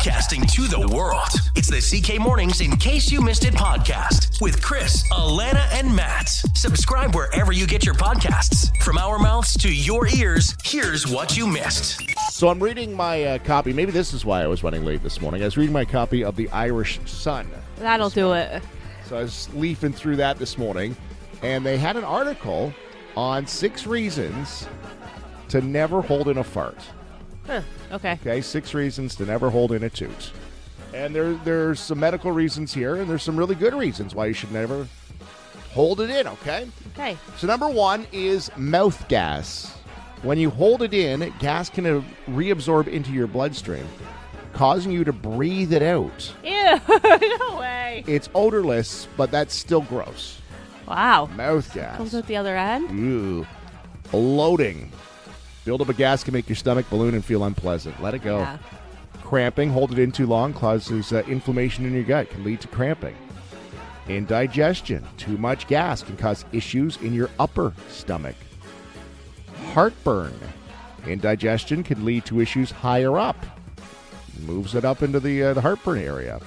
Broadcasting to the world. It's the CK Mornings In Case You Missed It podcast with Chris, Alana, and Matt. Subscribe wherever you get your podcasts. From our mouths to your ears, here's what you missed. So I'm reading my copy. Maybe this is why I was running late this morning. I was reading my copy of the Irish Sun. That'll do it. So I was leafing through that this morning, and they had an article on 6 reasons to never hold in a fart. Huh, okay. Okay, 6 reasons to never hold in a toot. And there's some medical reasons here, and there's some really good reasons why you should never hold it in, okay? Okay. So number 1 is mouth gas. When you hold it in, gas can reabsorb into your bloodstream, causing you to breathe it out. Ew, no way. It's odorless, but that's still gross. Wow. Mouth gas. Comes out the other end? Ooh. Bloating. Build up of gas can make your stomach balloon and feel unpleasant. Let it go. Yeah. Cramping, hold it in too long, causes inflammation in your gut, can lead to cramping. Indigestion, too much gas can cause issues in your upper stomach. Heartburn, indigestion can lead to issues higher up. Moves it up into the heartburn area.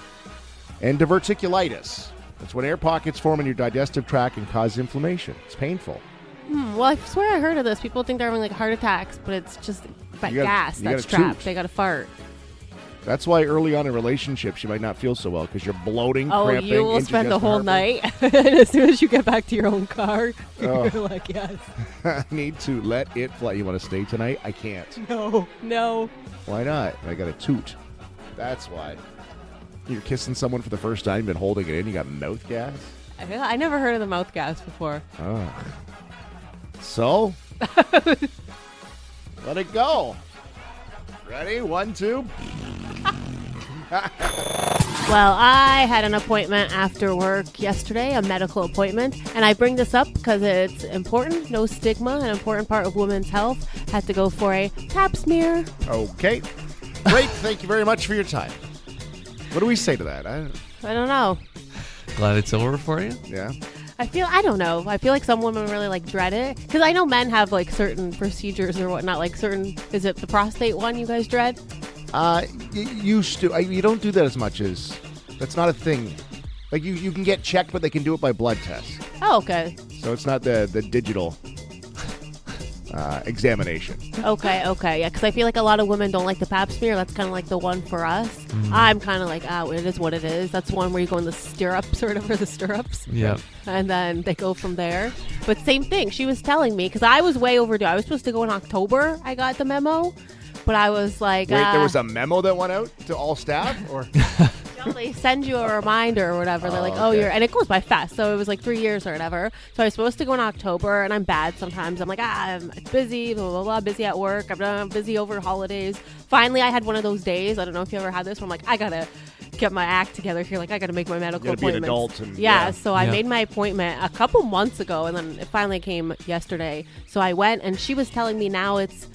And diverticulitis. That's when air pockets form in your digestive tract and cause inflammation. It's painful. Well, I swear I heard of this. People think they're having like heart attacks, but it's just gas that's trapped. Toot. They got to fart. That's why early on in relationships you might not feel so well because you're bloating, cramping. You will spend the whole night. And as soon as you get back to your own car, you're like, yes. I need to let it fly. You want to stay tonight? I can't. No. Why not? I got a toot. That's why. You're kissing someone for the first time, been holding it in. You got mouth gas. I never heard of the mouth gas before. Oh. So, let it go. Ready? 1, 2. Well, I had an appointment after work yesterday, a medical appointment, and I bring this up because it's important. No stigma, an important part of women's health. Had to go for a pap smear. Okay. Great. Thank you very much for your time. What do we say to that? I don't know. Glad it's over for you? Yeah. I don't know. I feel like some women really like dread it. Because I know men have like certain procedures or whatnot, like certain, is it the prostate one you guys dread? Used to. You don't do that as much as, that's not a thing. Like you can get checked, but they can do it by blood test. Oh, okay. So it's not the digital examination. Okay, yeah, because I feel like a lot of women don't like the pap smear. That's kind of like the one for us. I'm kind of like, it is what it is. That's one where you go in the stirrups or whatever, the stirrups. Yep. And then they go from there. But same thing, she was telling me, because I was way overdue. I was supposed to go in October. I got the memo, but I was like... Wait, there was a memo that went out to all staff? Or... No, they send you a reminder or whatever. They're like, okay. and it goes by fast. So it was like 3 years or whatever. So I was supposed to go in October, and I'm bad sometimes. I'm like, I'm busy, blah, blah, blah, busy at work. I'm busy over holidays. Finally, I had one of those days. I don't know if you ever had this where I'm like, I got to get my act together here. Like, I got to make my medical appointments. Be an adult. And, so I made my appointment a couple months ago, and then it finally came yesterday. So I went, and she was telling me now it's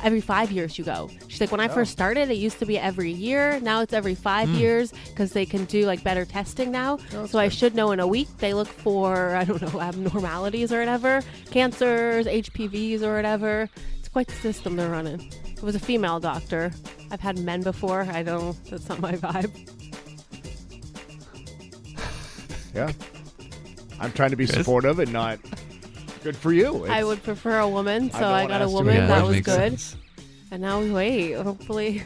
every 5 years you go. She's like, when I first started, it used to be every year. Now it's every 5 years because they can do like better testing now. So I should know in a week. They look for, I don't know, abnormalities or whatever, cancers, HPVs or whatever. It's quite the system they're running. It was a female doctor. I've had men before. That's not my vibe. Yeah. I'm trying to be supportive and not... Good for you. I would prefer a woman, so I got a woman. That was good. Sense. And now we wait, hopefully.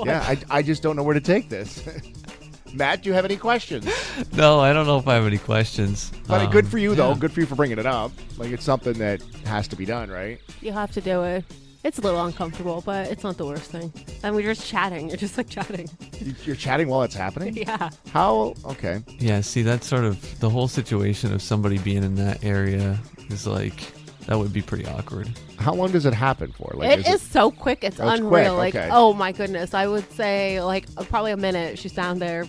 Yeah, I just don't know where to take this. Matt, do you have any questions? No, I don't know if I have any questions. But good for you, though. Good for you for bringing it up. Like, it's something that has to be done, right? You have to do it. It's a little uncomfortable, but it's not the worst thing. And we're just chatting. You're just like chatting. You're chatting while it's happening? Yeah. How? Okay. Yeah, see, that's sort of the whole situation of somebody being in that area is like, that would be pretty awkward. How long does it happen for? Like, it is so quick. It's unreal. Quick, okay. Like, oh my goodness. I would say like probably a minute. She's down there,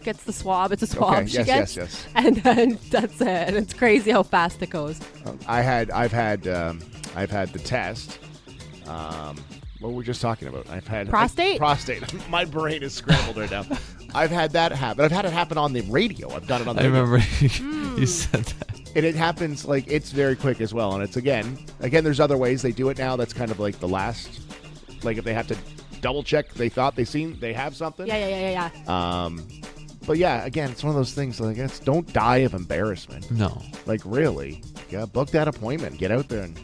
gets the swab. It's a swab okay. she gets. Yes. And then that's it. And it's crazy how fast it goes. I've had the test. What were we just talking about? I've had prostate. Prostate. My brain is scrambled right now. I've had that happen. I've had it happen on the radio. I've done it on the radio. I remember you said that. And it happens, like, it's very quick as well. And it's, again, there's other ways they do it now. That's kind of like the last Like if they have to double check, they thought they have something. Yeah. But yeah, again, it's one of those things. Like, don't die of embarrassment. No. Like really, book that appointment. Get out there and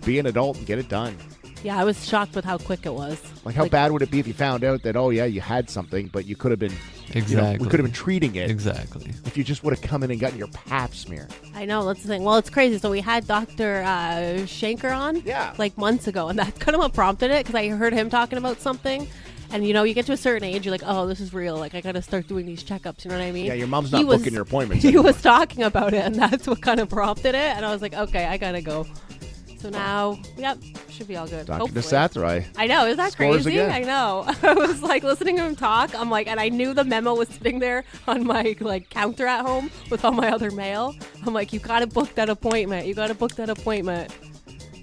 be an adult and get it done. Yeah, I was shocked with how quick it was. Like, how bad would it be if you found out that, oh, yeah, you had something, but you could have been, Exactly. we could have been treating it. Exactly. If you just would have come in and gotten your pap smear. I know, that's the thing. Well, it's crazy. So we had Dr. Shanker on like months ago, and that's kind of what prompted it, because I heard him talking about something. And, you get to a certain age, you're like, oh, this is real. Like, I got to start doing these checkups. You know what I mean? Yeah, your mom's not booking your appointments He anymore. was talking about it, and that's what kind of prompted it. And I was like, okay, I got to go. So now, should be all good. Dr. DeSathrai. I know. Is that Scores crazy? again. I know. I was like listening to him talk. I'm like, and I knew the memo was sitting there on my counter at home with all my other mail. I'm like, you got to book that appointment.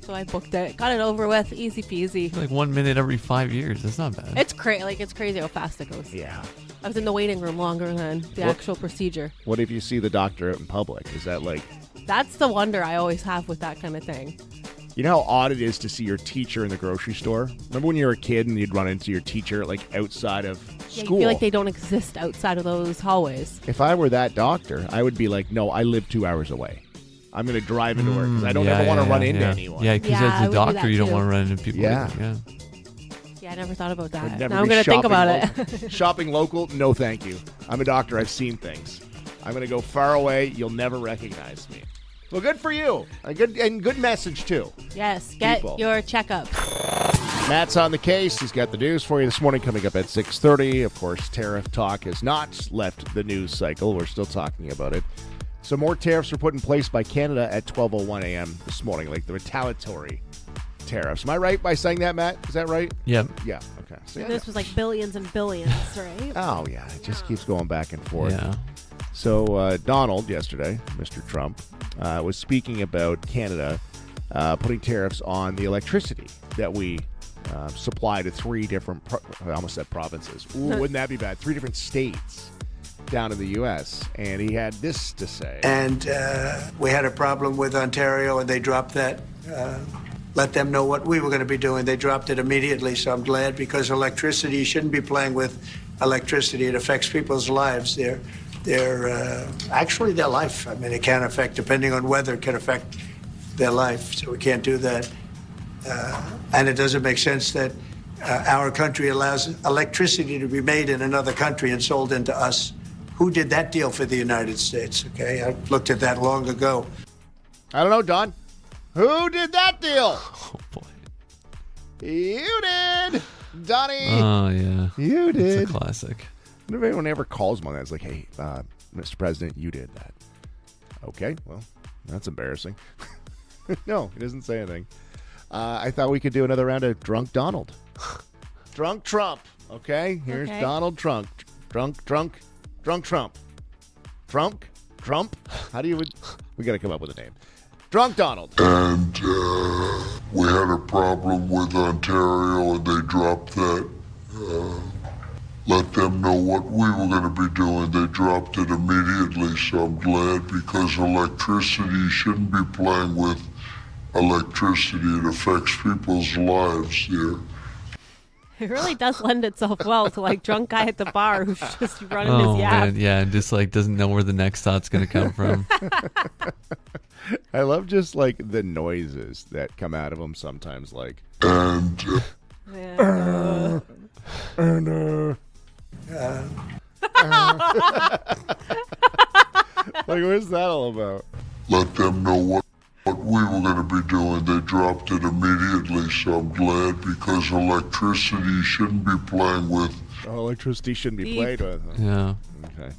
So I booked it. Got it over with. Easy peasy. Like 1 minute every 5 years. That's not bad. It's crazy how fast it goes. Yeah. I was in the waiting room longer than the actual procedure. What if you see the doctor out in public? Is that like... That's the wonder I always have with that kind of thing. You know how odd it is to see your teacher in the grocery store? Remember when you were a kid and you'd run into your teacher outside of Yeah, school? you feel like they don't exist outside of those hallways. If I were that doctor, I would be like, no, I live 2 hours away. I'm going to drive into work because I don't ever want to run into anyone. Yeah, because I as a would do doctor, that you don't too. want to run into people. Yeah. Either. Yeah, I never thought about that. I'd never Now I'm be going to think shopping about it. Shopping local? No, thank you. I'm a doctor. I've seen things. I'm going to go far away. You'll never recognize me. Well, good for you. A good message, too. Yes, get People. your checkup. Matt's on the case. He's got the news for you this morning coming up at 6:30. Of course, tariff talk has not left the news cycle. We're still talking about it. So more tariffs were put in place by Canada at 12:01 a.m. this morning, like the retaliatory tariffs. Am I right by saying that, Matt? Is that right? Yep. Yeah. Okay. So, This was like billions and billions, right? Oh, yeah. It just keeps going back and forth. Yeah. So Donald yesterday, Mr. Trump, was speaking about Canada putting tariffs on the electricity that we supply to three different, I almost said provinces. Ooh, wouldn't that be bad? 3 different states down in the U.S. And he had this to say. And we had a problem with Ontario, and they dropped that. Let them know what we were going to be doing. They dropped it immediately, so I'm glad, because electricity, you shouldn't be playing with electricity. It affects people's lives. Actually their life. I mean, it can affect, depending on weather, it can affect their life. So we can't do that. And it doesn't make sense that our country allows electricity to be made in another country and sold into us. Who did that deal for the United States? Okay, I looked at that long ago. I don't know, Don. Who did that deal? Oh, boy. You did, Donnie. Oh, yeah. You did. It's a classic. I wonder if anyone ever calls him on that. It's like, hey, Mr. President, you did that. Okay, well, that's embarrassing. No, he doesn't say anything. I thought we could do another round of Drunk Donald. Drunk Trump. Okay, here's Okay. Donald Trump. Drunk Trump. Trump? How do you... We got to come up with a name. Drunk Donald. And we had a problem with Ontario, and they dropped that. Let them know what we were going to be doing. They dropped it immediately, so I'm glad, because electricity, you shouldn't be playing with electricity. It affects people's lives there. It really does lend itself well to drunk guy at the bar who's just running his yap. Man, yeah, and just doesn't know where the next thought's gonna come from. I love just the noises that come out of him sometimes, And Yeah. what's that all about? let them know what we were going to be doing. They dropped it immediately, so I'm glad, because electricity, you shouldn't be playing with. Oh, electricity shouldn't be Beep. played with. Yeah. Okay.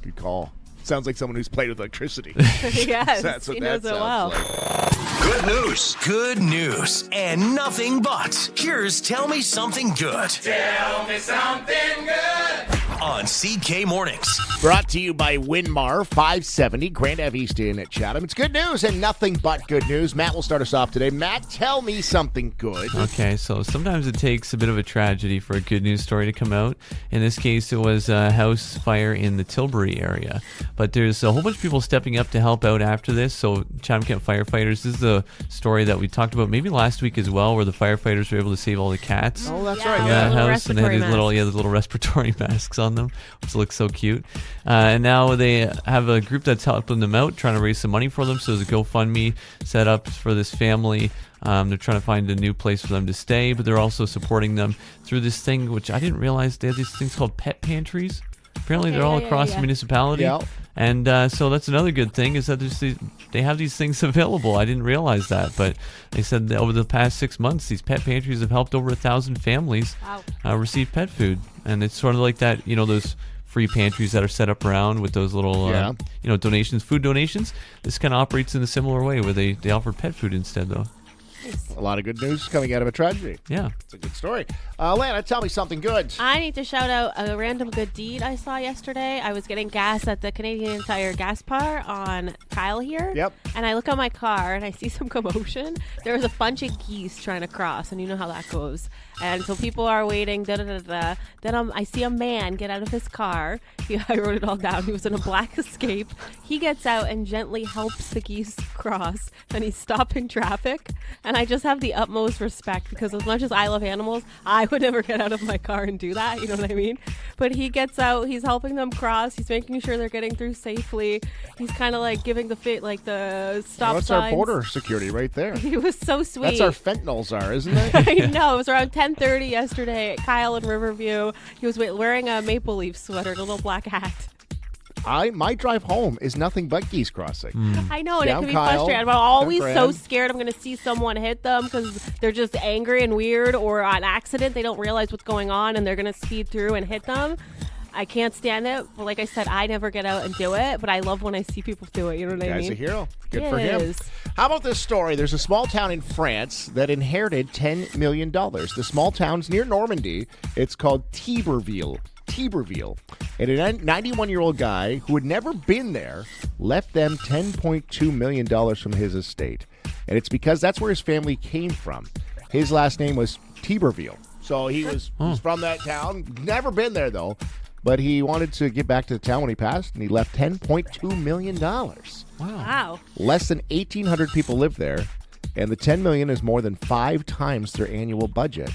Good call. Sounds like someone who's played with electricity. Yes, That's what he that knows it sounds well. like. Good news. Good news. And nothing but. Here's Tell Me Something Good. Tell me something good. on CK Mornings. Brought to you by Winmar 570 Grand Ave East Inn at Chatham. It's good news and nothing but good news. Matt will start us off today. Matt, tell me something good. Okay, so sometimes it takes a bit of a tragedy for a good news story to come out. In this case, it was a house fire in the Tilbury area. But there's a whole bunch of people stepping up to help out after this. So Chatham-Kent firefighters, this is a story that we talked about maybe last week as well, where the firefighters were able to save all the cats. Oh, that's Yeah, right. In Yeah. that little house, and they had these respiratory little respiratory masks on them, which looks so cute. And now they have a group that's helping them out, trying to raise some money for them. So there's a GoFundMe set up for this family. They're trying to find a new place for them to stay, but they're also supporting them through this thing, which I didn't realize they have these things called pet pantries. Apparently, Okay, they're all yeah, across yeah. the municipality. Yeah. And so that's another good thing is that they have these things available. I didn't realize that, but they said that over the past 6 months, these pet pantries have helped over 1,000 families Wow. receive pet food. And it's sort of like that, those free pantries that are set up around with those little, donations, food donations. This kind of operates in a similar way where they offer pet food instead, though. A lot of good news coming out of a tragedy. Yeah. It's a good story. Lana, tell me something good. I need to shout out a random good deed I saw yesterday. I was getting gas at the Canadian Tire gas bar on Kyle here. Yep. And I look at my car and I see some commotion. There was a bunch of geese trying to cross, and you know how that goes. And so people are waiting. Da-da-da-da. Then I see a man get out of his car. I wrote it all down. He was in a black Escape. He gets out and gently helps the geese cross. And he's stopping traffic. And I just have the utmost respect because as much as I love animals, I would never get out of my car and do that. You know what I mean? But he gets out. He's helping them cross. He's making sure they're getting through safely. He's kind of like giving the stop Well, that's signs. our border security right there. He was so sweet. That's our fentanyls are, isn't it? I know. It was around 10:30 yesterday at Kyle in Riverview. He was wearing a Maple Leaf sweater and a little black hat. My drive home is nothing but geese crossing. I know, and Down it can be Kyle, frustrating. I'm always down so Grand. scared I'm going to see someone hit them because they're just angry and weird, or on accident they don't realize what's going on and they're going to speed through and hit them. I can't stand it. But like I said, I never get out and do it, but I love when I see people do it. You know what I Guy's mean? a hero. Good for him. Yes. How about this story? There's a small town in France that inherited $10 million. The small town's near Normandy. It's called Tiberville. And a 91-year-old guy who had never been there left them $10.2 million from his estate. And it's because that's where his family came from. His last name was Tiberville. So he's from that town. Never been there, though. But he wanted to get back to the town when he passed, and he left $10.2 million. Wow. Less than 1,800 people live there, and the $10 million is more than 5 times their annual budget.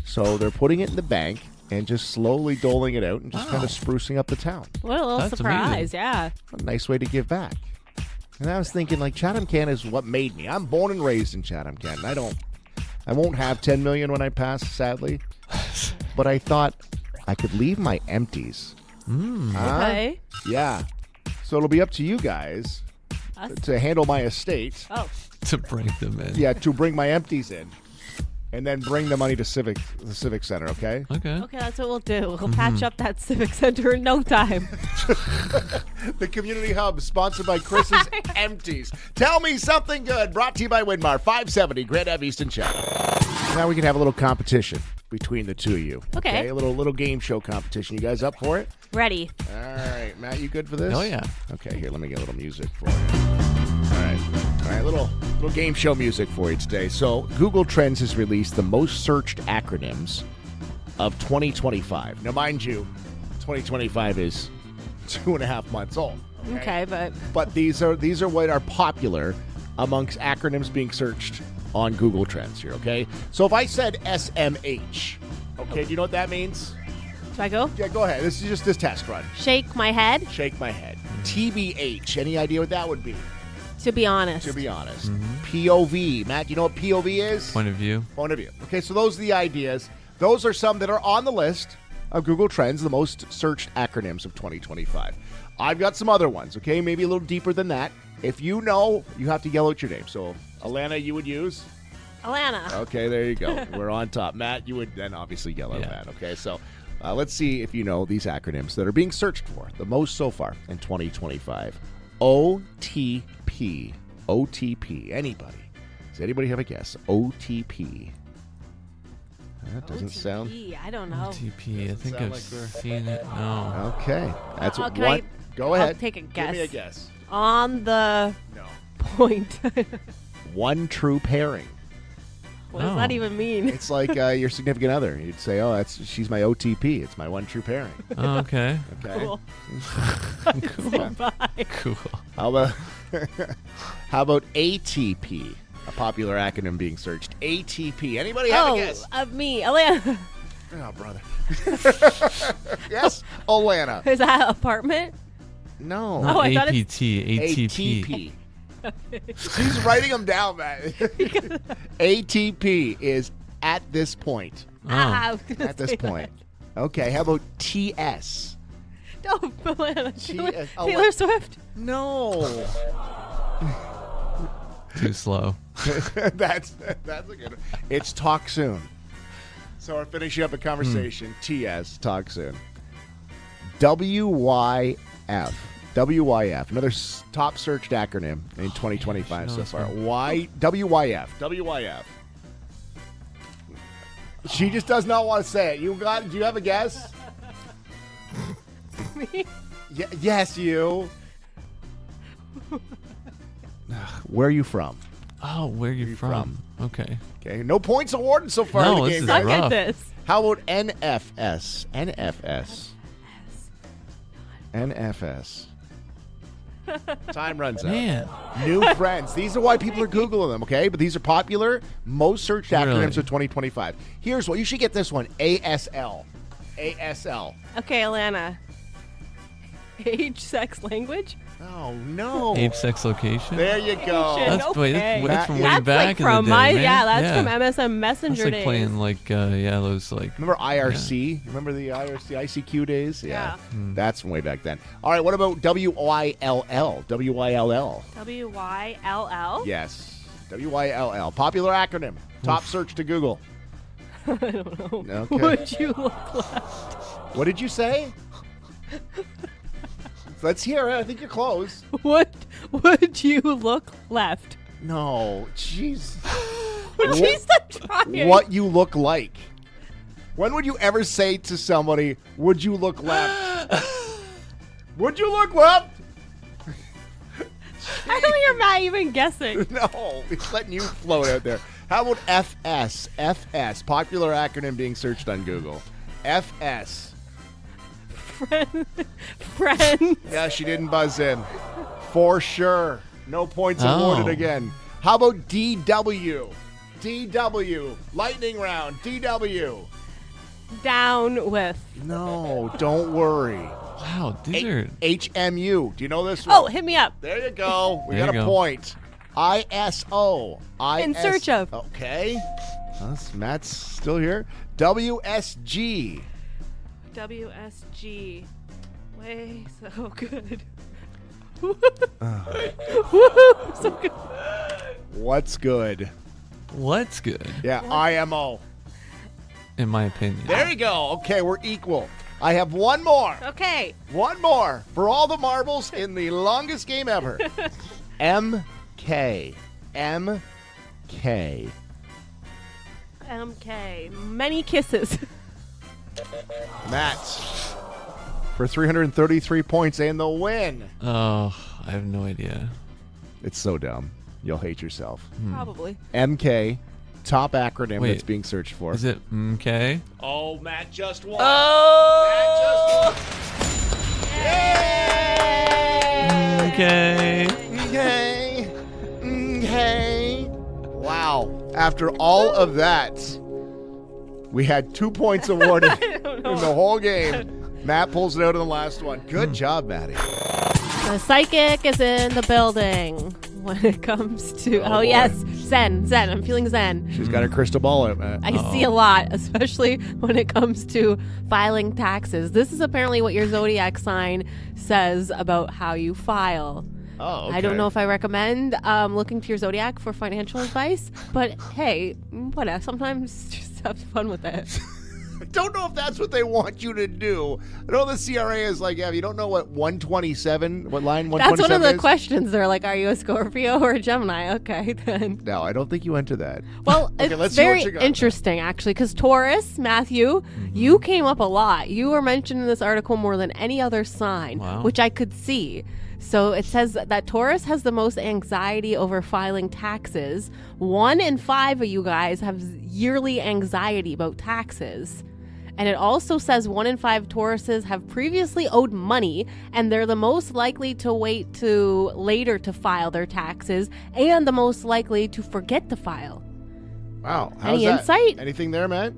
So they're putting it in the bank and just slowly doling it out and just kind of sprucing up the town. What a little That's surprise. amazing. Yeah. A nice way to give back. And I was thinking, like, Chatham-Kent is what made me. I'm born and raised in Chatham-Kent. And I won't have $10 million when I pass, sadly. But I thought I could leave my empties. Okay. Yeah. So it'll be up to you guys Us? to handle my estate. Oh. To bring them in. Yeah, to bring my empties in. And then bring the money to the Civic Center, okay? Okay. Okay, that's what we'll do. We'll patch up that Civic Center in no time. The Community Hub, sponsored by Chris's Empties. Tell me something good, brought to you by Winmar, 570 Grand Ave East in Chatham. Now we can have a little competition between the two of you. Okay. A little game show competition. You guys up for it? Ready. All right, Matt, you good for this? Oh, yeah. Okay, here, let me get a little music for you. All right, little game show music for you today. So, Google Trends has released the most searched acronyms of 2025. Now, mind you, 2025 is 2.5 months old. Okay, But these are what are popular amongst acronyms being searched on Google Trends here, okay? So if I said SMH, okay, do you know what that means? do I go? Yeah, go ahead. This is just this test run. Shake my head, Shake my head. TBH, any idea what that would be? to be honest. To be honest. POV. Matt, do you know what POV is? Point of view. Point of view. Okay, so those are the ideas. Those are some that are on the list of Google Trends, the most searched acronyms of 2025. I've got some other ones, okay? Maybe a little deeper than that. If you know, you have to yell out your name. So, Alana, you would use? Alana. Okay, there you go. We're on top. Matt, you would then obviously yell out that, okay? So, let's see if you know these acronyms that are being searched for, the most so far in 2025. OTP. OTP. Anybody? Does anybody have a guess? OTP. That doesn't sound... I don't know. OTP. I think sound I've like we're- seen it. No. Okay. That's can what... I- Go ahead. I'll take a guess. Give me a guess. On the No. point. One true pairing. What does that Oh. even mean? It's like your significant other. You'd say, "Oh, she's my OTP. It's my one true pairing." Oh, okay. Okay. Cool. Yeah. Bye. Cool. How about how about ATP? A popular acronym being searched. ATP. Anybody have a guess? Me, Alana. Oh, brother. Yes, Olana. Is that apartment? No. Oh, I thought APT. ATP. ATP. She's writing them down, man. ATP is at this point. I was gonna At this say point. Okay, how about TS? that. No, Alana. T- Taylor Swift. No. Too slow. that's a good one. It's talk soon. So we're finishing up a conversation. TS, talk soon. WYF. WYF, another top searched acronym in 2025 so far. WYF. WYF. She just does not want to say it. Do you have a guess? Me? Yes, you. Where are you from? Oh, where are you from? Okay. Okay, no points awarded so far in No, the this game. is Suck rough. at this. How about NFS? NFS. NFS. Time runs out. Man. New friends. These are why people are Googling them, okay? But these are popular, most searched acronyms Really? of 2025. Here's what. You should get this one. ASL. ASL. Okay, Alana. Age, sex, language? Oh, no. Age, sex, location. There you go. Shit. That's, wait, Okay. that's from way That's back like in from the day, my man. that's from MSN That's Messenger like days. playing like those like. Remember IRC? Remember the IRC, ICQ days? Yeah. That's from way back then. All right, what about WYLL? WYLL. WYLL? Yes. WYLL. Popular acronym. Top search to Google. I don't know. Okay. Would you look left? What did you say? Let's hear it. I think you're close. Would you look left? No. Jeez. Jeez, stop trying. What you look like. When would you ever say to somebody, would you look left? Would you look left? I don't think you're not even guessing. No. It's letting you float out there. How about FS? FS. Popular acronym being searched on Google. FS. Friends. Yeah, she didn't buzz in. For sure. No points Oh. awarded again. How about DW? DW. Lightning round. DW. Down with. No, don't worry. Wow, these are. HMU. Do you know this one? Oh, hit me up. There you go. We There got you a go. point. ISO. In search of. Okay. Matt's still here. WSG. WSG. Way so good. Uh. Woohoo! So good. What's good? What's good, Yeah, IMO. in my opinion? There you go. Okay, we're equal. I have one more. Okay. One more for all the marbles in the longest game ever. MK. MK. MK. Many kisses. Matt. For 333 points and the win. Oh, I have no idea. It's so dumb. You'll hate yourself. Probably. MK. Top acronym Wait. that's being searched for. Is it okay? Oh, Matt just won. Oh! Matt just won. Yay! Okay. Okay. Okay. Wow. After all of that, we had 2 points awarded in the whole game. Matt pulls it out in the last one. Good job, Maddie. The psychic is in the building when it comes to. Oh, Oh, boy. yes. Zen. I'm feeling zen. She's got her crystal ball out, Matt. I see a lot, especially when it comes to filing taxes. This is apparently what your zodiac sign says about how you file. Oh, okay. I don't know if I recommend looking to your zodiac for financial advice, but hey, whatever. Sometimes just have fun with it. don't know if that's what they want you to do. I know the CRA is like, yeah, if you don't know what 127, what line 127 That's one of the is. questions. They're like, are you a Scorpio or a Gemini? Okay, then. No, I don't think you enter that. Well, Okay, let's it's see what very you got. interesting, actually, because Taurus, Matthew, you came up a lot. You were mentioned in this article more than any other sign, Wow. which I could see. So it says that Taurus has the most anxiety over filing taxes. 1 in 5 of you guys have yearly anxiety about taxes. And it also says 1 in 5 Tauruses have previously owed money, and they're the most likely to wait to later to file their taxes, and the most likely to forget to file. Wow. Any How's that? insight? Anything there, Matt?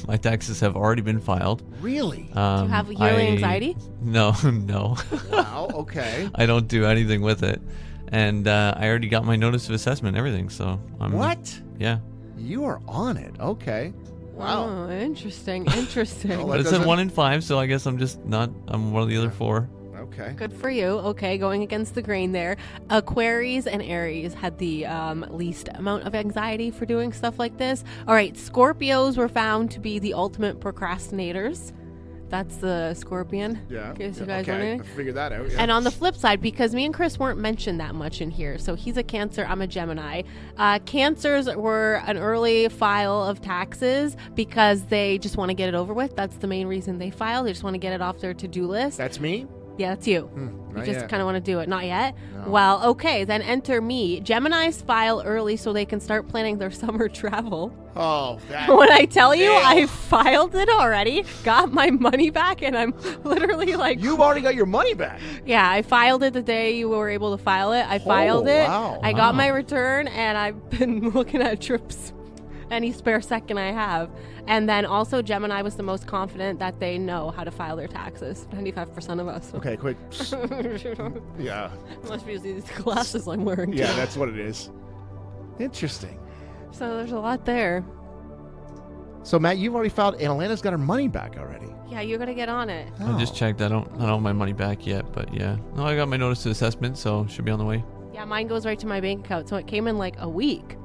My taxes have already been filed. Really? Do you have yearly anxiety? No, no. Wow. Okay. I don't do anything with it. And I already got my notice of assessment and everything, so I'm... What? Yeah. You are on it. Okay. Wow. Oh, interesting. Interesting. Well, But it said doesn't- 1 in 5, so I guess I'm just not... I'm one of the other 4. Okay. Good for you. Okay, going against the grain there. Aquarius and Aries had the least amount of anxiety for doing stuff like this. All right, Scorpios were found to be the ultimate procrastinators. That's the Scorpion. Yeah. In case you Yeah, guys okay. wondering. I figured that out. Yeah. And on the flip side, because me and Chris weren't mentioned that much in here, so he's a Cancer, I'm a Gemini. Cancers were an early file of taxes because they just want to get it over with. That's the main reason they file. They just want to get it off their to-do list. That's me? Yeah, that's you. You not just yet. kind of want to do it. Not yet? No. Well, okay, then enter me. Geminis file early so they can start planning their summer travel. Oh, that. When I tell you Nailed. I filed it already, got my money back, and I'm literally like, You've already got your money back. yeah, I filed it the day you were able to file it. I filed it. wow. I got my return, and I've been looking at trips any spare second I have. And then also Gemini was the most confident that they know how to file their taxes. 95% of us. Okay, quick. Yeah. Must be these glasses I'm wearing. Yeah, too. that's what it is. Interesting. So there's a lot there. So, Matt, you've already filed, and Alana's got her money back already. Yeah, you gotta get on it. I just checked. I don't have my money back yet, but yeah. No, I got my notice of assessment, so it should be on the way. Yeah, mine goes right to my bank account, so it came in like a week.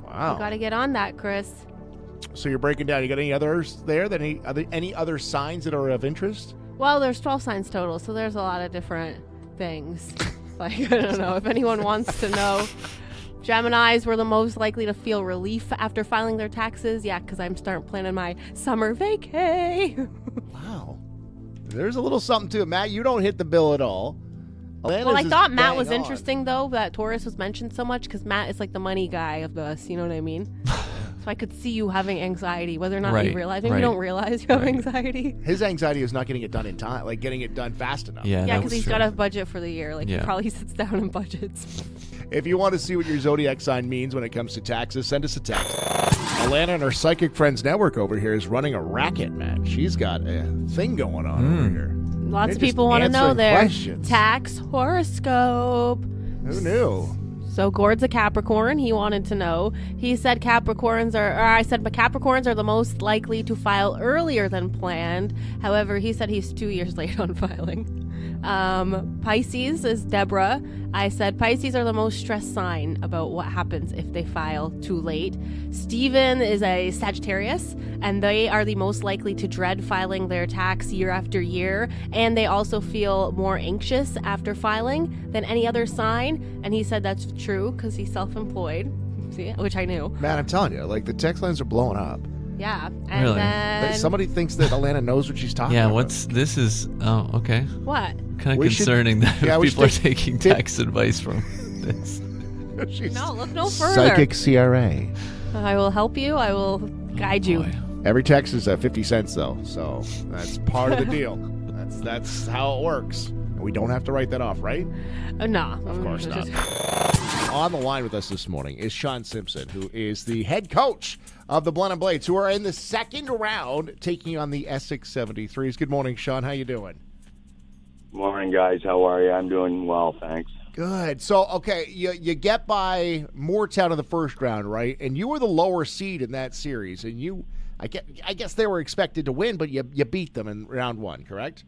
Wow. You gotta get on that, Chris. So you're breaking down. You got any others there? That any other signs that are of interest? Well, there's 12 signs total, so there's a lot of different things. Like, I don't know if anyone wants to know. Geminis were the most likely to feel relief after filing their taxes. Yeah, because I'm starting planning my summer vacay. Wow. There's a little something to it, Matt. You don't hit the bill at all. Alana's Well, I is thought Matt bang was on. interesting, though, that Taurus was mentioned so much, because Matt is like the money guy of us, you know what I mean? So I could see you having anxiety, whether or not you Right, realize. Maybe right, you don't realize you have right. anxiety. His anxiety is not getting it done in time, like getting it done fast enough. Yeah, Yeah, that because was he's true. got a budget for the year. Like, he Yeah. probably sits down and budgets. If you want to see what your zodiac sign means when it comes to taxes, send us a text. Alana and her Psychic Friends Network over here is running a racket, man. She's got a thing going on over here. Lots They're of just people want to know answering their questions. tax horoscope. Who knew? So Gord's a Capricorn. He wanted to know. He said Capricorns but Capricorns are the most likely to file earlier than planned. However, he said he's 2 years late on filing. Pisces is Deborah. I said Pisces are the most stressed sign about what happens if they file too late. Steven is a Sagittarius, and they are the most likely to dread filing their tax year after year, and they also feel more anxious after filing than any other sign. And he said that's true because he's self-employed, see, which I knew. Man, I'm telling you, like the text lines are blowing up. Yeah, and Really? then Somebody thinks that Alana knows what she's talking Yeah, about. this is... Oh, okay. what? Kind of We should- concerning that yeah, we people are should taking tip- tax advice from this. She's No, look no further. Psychic CRA. I will help you. I will guide you. Boy. Every text is 50 cents though, so that's part of the deal. That's how it works. And we don't have to write that off, right? No, Of course not. On the line with us this morning is Shawn Simpson, who is the head coach of the Blenheim Blades, who are in the second round taking on the Essex 73s. Good morning, Shawn. How you doing? Morning, guys. How are you? I'm doing well, thanks. Good. So, okay, you get by Moortown in the first round, right? And you were the lower seed in that series, and I guess they were expected to win, but you beat them in round one, correct?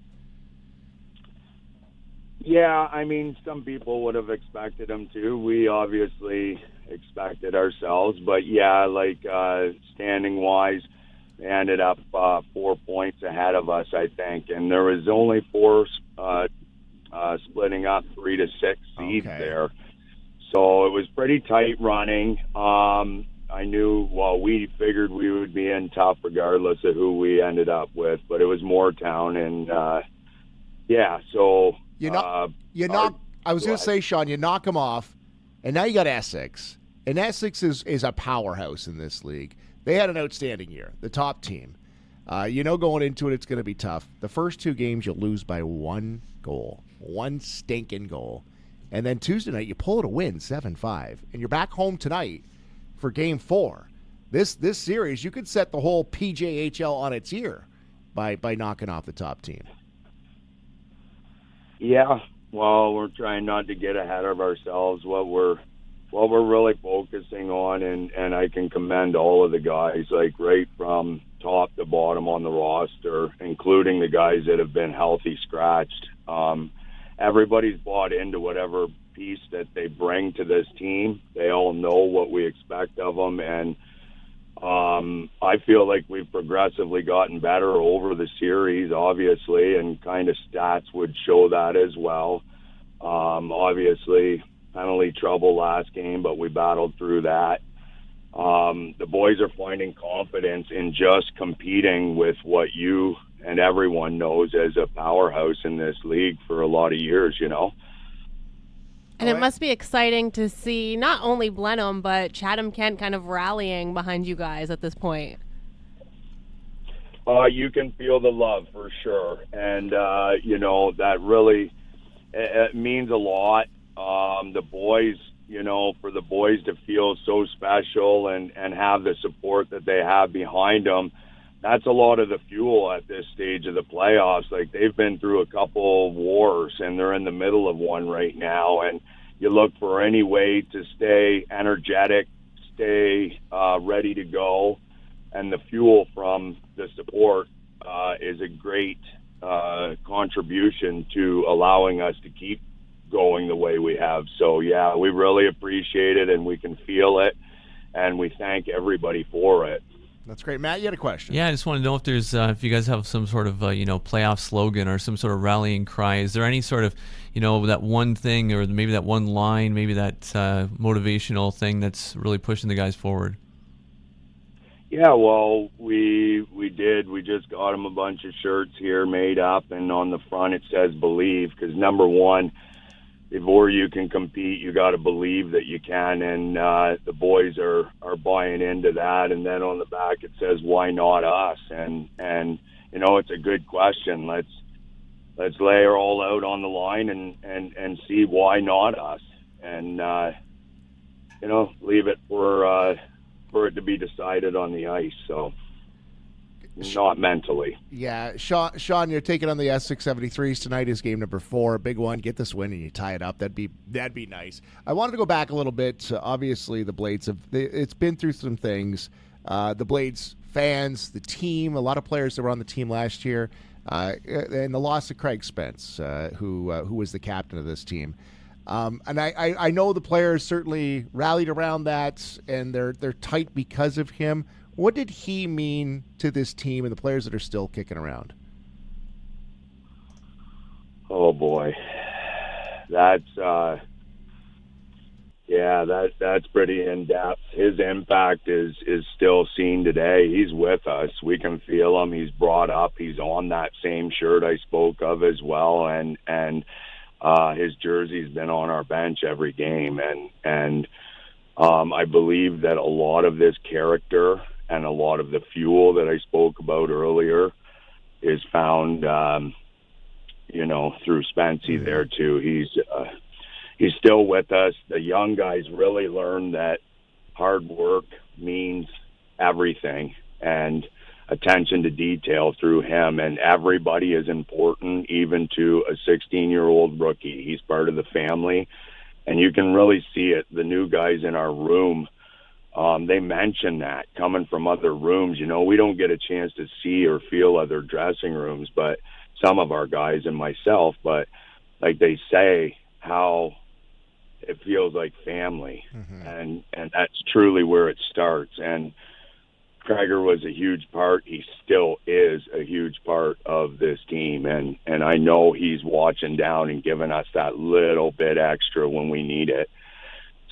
Yeah, I mean, some people would have expected them to. We obviously, expected ourselves. But yeah, like standing wise, they ended up 4 points ahead of us, I think, and there was only four splitting up 3 to 6 seeds there. So it was pretty tight running. We figured we would be in tough regardless of who we ended up with, but it was Moortown, and so I was going to say, Shawn, you knock them off, and now you got Essex, and Essex is a powerhouse in this league. They had an outstanding year, the top team. Going into it, it's going to be tough. The first 2 games, you'll lose by 1 goal, 1 stinking goal. And then Tuesday night, you pull it a win, 7-5. And you're back home tonight for Game 4. This series, you could set the whole PJHL on its ear by knocking off the top team. Yeah, well, we're trying not to get ahead of ourselves. What we're really focusing on, and I can commend all of the guys, like right from top to bottom on the roster, including the guys that have been healthy scratched. Everybody's bought into whatever piece that they bring to this team. They all know what we expect of them, and I feel like we've progressively gotten better over the series, obviously, and kind of stats would show that as well. Obviously, penalty trouble last game, but we battled through that. The boys are finding confidence in just competing with what you and everyone knows as a powerhouse in this league for a lot of years, And it must be exciting to see not only Blenheim, but Chatham-Kent kind of rallying behind you guys at this point. You can feel the love for sure. And, that really it means a lot. The boys, for the boys to feel so special and have the support that they have behind them, that's a lot of the fuel at this stage of the playoffs. Like, they've been through a couple of wars, and they're in the middle of one right now. And you look for any way to stay energetic, stay ready to go. And the fuel from the support is a great contribution to allowing us to keep going the way we have. So, yeah, we really appreciate it, and we can feel it, and we thank everybody for it. That's great. Matt, you had a question. Yeah, I just want to know if there's, if you guys have some sort of, playoff slogan or some sort of rallying cry. Is there any sort of, that one thing or maybe that one line, maybe that motivational thing that's really pushing the guys forward? Yeah, well, we did. We just got them a bunch of shirts here made up, and on the front it says believe, because number one, before you can compete, you got to believe that you can, and the boys are buying into that. And then on the back it says, "Why not us?" And it's a good question. Let's lay it all out on the line and see why not us, and leave it for it to be decided on the ice. So. Not mentally. Yeah, Shawn, you're taking on the S673s tonight. Is game number 4, a big one. Get this win and you tie it up. That'd be nice. I wanted to go back a little bit. Obviously, the Blades it's been through some things. The Blades fans, the team, a lot of players that were on the team last year, and the loss of Craig Spence, who was the captain of this team. And I know the players certainly rallied around that, and they're tight because of him. What did he mean to this team and the players that are still kicking around? Oh boy, that's pretty in depth. His impact is still seen today. He's with us. We can feel him. He's brought up. He's on that same shirt I spoke of as well, and his jersey's been on our bench every game, and I believe that a lot of this character and a lot of the fuel that I spoke about earlier is found, through Spency there too. He's still with us. The young guys really learned that hard work means everything, and attention to detail through him. And everybody is important, even to a 16-year-old rookie. He's part of the family, and you can really see it. The new guys in our room, they mention that coming from other rooms. We don't get a chance to see or feel other dressing rooms, but some of our guys and myself, but like they say how it feels like family, and that's truly where it starts. And Krager was a huge part. He still is a huge part of this team, and I know he's watching down and giving us that little bit extra when we need it.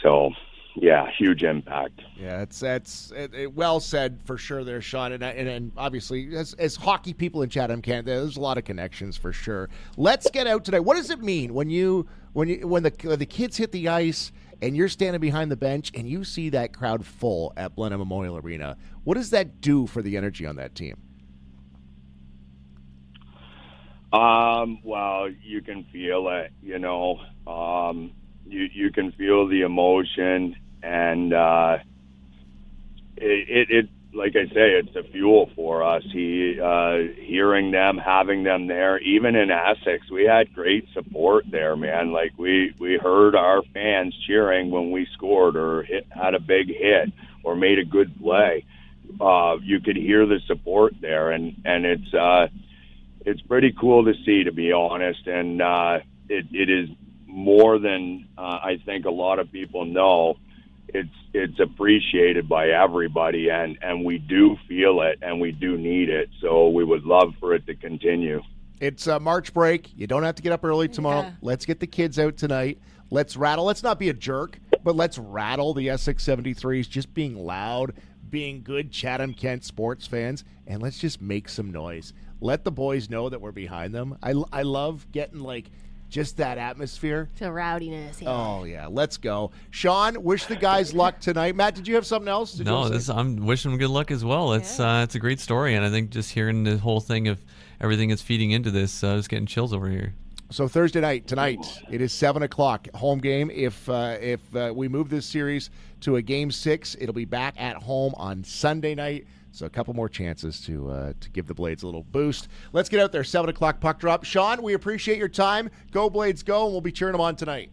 So, yeah, huge impact. Yeah, that's well said for sure there, Shawn. And obviously, as hockey people in Chatham-Kent, there's a lot of connections for sure. Let's get out today. What does it mean when the kids hit the ice and you're standing behind the bench and you see that crowd full at Blenheim Memorial Arena? What does that do for the energy on that team? Well, you can feel it, you can feel the emotion, and it like I say, it's the fuel for us. Hearing them, having them there, even in Essex, we had great support there, man. Like we heard our fans cheering when we scored or had a big hit or made a good play. You could hear the support there, and it's pretty cool to see, to be honest. And it is more than I think a lot of people know. It's appreciated by everybody, and we do feel it, and we do need it. So we would love for it to continue. It's March break. You don't have to get up early tomorrow. Yeah. Let's get the kids out tonight. Let's rattle. Let's not be a jerk, but let's rattle the Essex 73s, just being loud, being good Chatham-Kent sports fans, and let's just make some noise. Let the boys know that we're behind them. I love getting just that atmosphere. To rowdiness. Yeah. Oh, yeah. Let's go. Shawn, wish the guys luck tonight. Matt, did you have something else? I'm wishing them good luck as well. It's a great story, and I think just hearing the whole thing of everything that's feeding into this, just getting chills over here. So Thursday night, tonight, it is 7 o'clock, home game. If we move this series to a Game 6, it'll be back at home on Sunday night. So a couple more chances to give the Blades a little boost. Let's get out there. 7 o'clock puck drop. Shawn, we appreciate your time. Go Blades, go, and we'll be cheering them on tonight.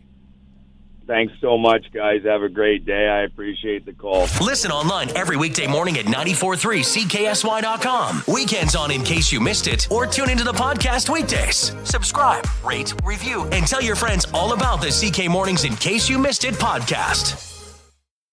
Thanks so much, guys. Have a great day. I appreciate the call. Listen online every weekday morning at 94.3 CKSY.com. Weekends on in case you missed it, or tune into the podcast weekdays. Subscribe, rate, review, and tell your friends all about the CK Mornings in case you missed it podcast.